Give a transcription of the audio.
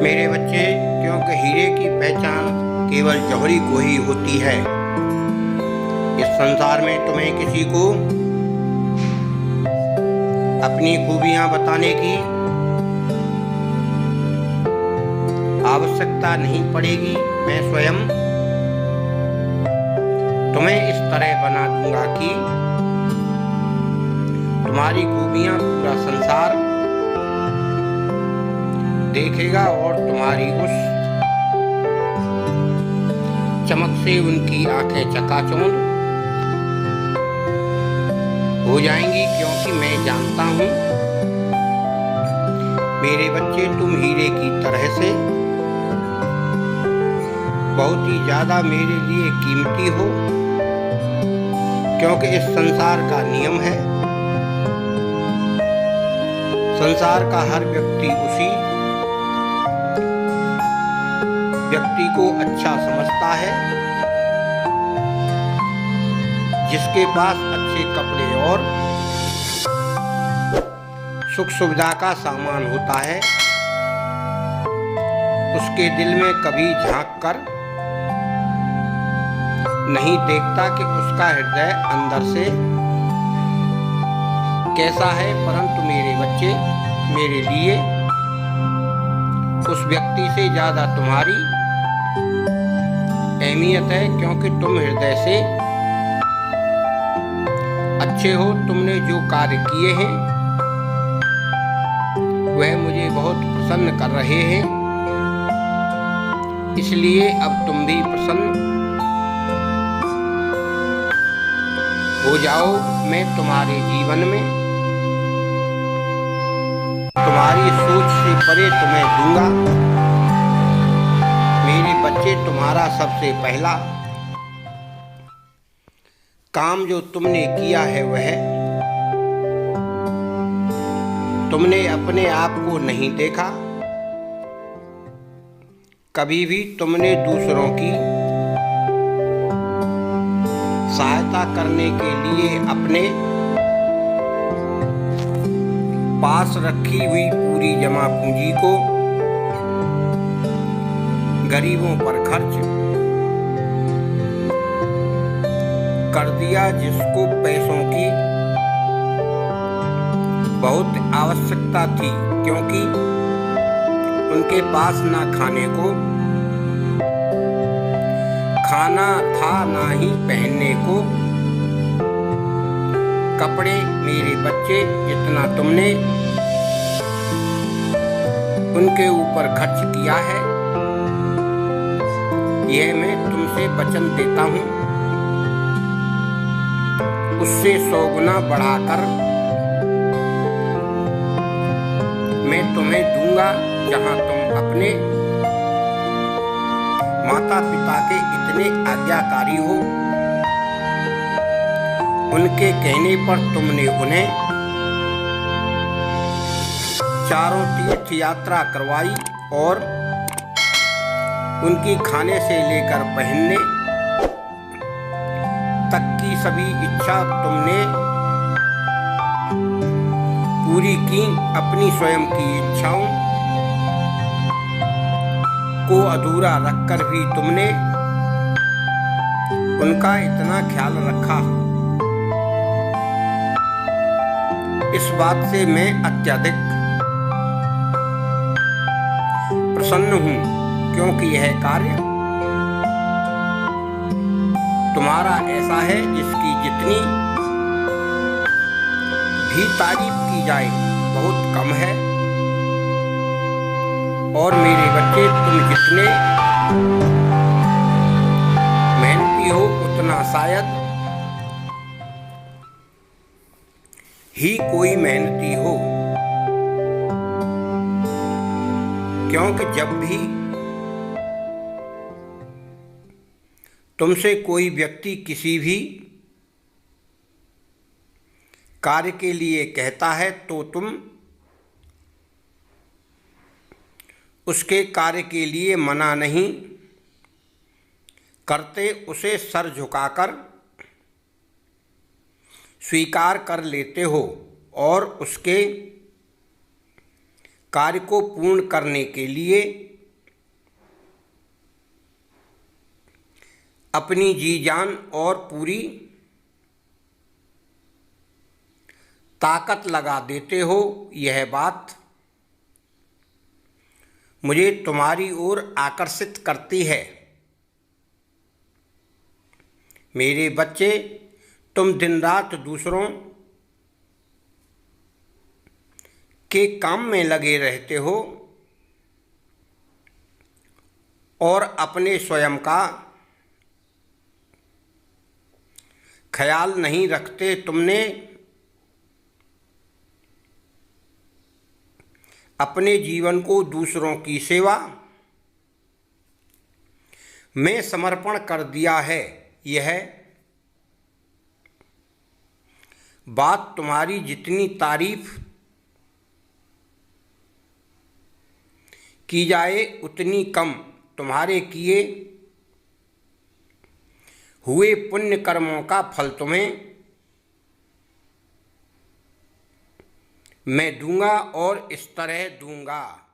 मेरे बच्चे, क्योंकि हीरे की पहचान केवल जौहरी को ही होती है। इस संसार में तुम्हें किसी को अपनी खूबियां बताने की आवश्यकता नहीं पड़ेगी। मैं स्वयं तुम्हें इस तरह बना दूंगा कि तुम्हारी खूबियां पूरा संसार देखेगा और तुम्हारी उस चमक से उनकी आंखें चकाचौंध हो जाएंगी, क्योंकि मैं जानता हूं मेरे बच्चे, तुम हीरे की तरह से बहुत ही ज्यादा मेरे लिए कीमती हो। क्योंकि इस संसार का नियम है, संसार का हर व्यक्ति उसी व्यक्ति को अच्छा समझता है जिसके पास अच्छे कपड़े और सुख सुविधा का सामान होता है। उसके दिल में कभी झांक कर नहीं देखता कि उसका हृदय अंदर से कैसा है। परंतु मेरे बच्चे, मेरे लिए उस व्यक्ति से ज्यादा तुम्हारी अहमियत है, क्योंकि तुम हृदय से अच्छे हो। तुमने जो कार्य किए हैं वह मुझे बहुत प्रसन्न कर रहे हैं, इसलिए अब तुम भी प्रसन्न हो जाओ। मैं तुम्हारे जीवन में तुम्हारी सोच से परे तुम्हें दूंगा। मेरे बच्चे, तुम्हारा सबसे पहला काम जो तुमने किया है वह तुमने अपने आप को नहीं देखा। कभी भी तुमने दूसरों की सहायता करने के लिए अपने पास रखी हुई पूरी जमा पूंजी को गरीबों पर खर्च कर दिया, जिसको पैसों की बहुत आवश्यकता थी, क्योंकि उनके पास ना खाने को खाना था, ना ही पहनने को कपड़े। मेरे बच्चे, जितना तुमने उनके ऊपर खर्च किया है, यह मैं तुमसे वचन देता हूं, उससे 100 गुना बढ़ाकर मैं तुम्हें दूंगा। जहां तुम अपने माता पिता के इतने आज्ञाकारी हो, उनके कहने पर तुमने उन्हें चारों तीर्थ यात्रा करवाई और उनकी खाने से लेकर पहनने तक की सभी इच्छा तुमने पूरी की। अपनी स्वयं की इच्छाओं को अधूरा रखकर भी तुमने उनका इतना ख्याल रखा। इस बात से मैं अत्यधिक प्रसन्न हूं, क्योंकि यह कार्य तुम्हारा ऐसा है जिसकी जितनी भी तारीफ की जाए बहुत कम है। और मेरे बच्चे, तुम जितने मेहनती हो उतना शायद ही कोई मेहनती हो, क्योंकि जब भी तुमसे कोई व्यक्ति किसी भी कार्य के लिए कहता है तो तुम उसके कार्य के लिए मना नहीं करते, उसे सर झुकाकर स्वीकार कर लेते हो और उसके कार्य को पूर्ण करने के लिए अपनी जी जान और पूरी ताकत लगा देते हो। यह बात मुझे तुम्हारी ओर आकर्षित करती है। मेरे बच्चे, तुम दिन रात दूसरों के काम में लगे रहते हो और अपने स्वयं का ख्याल नहीं रखते। तुमने अपने जीवन को दूसरों की सेवा में समर्पण कर दिया है। यह बात तुम्हारी जितनी तारीफ की जाए उतनी कम। तुम्हारे किए हुए पुण्य कर्मों का फल तुम्हें मैं दूंगा और इस तरह दूंगा।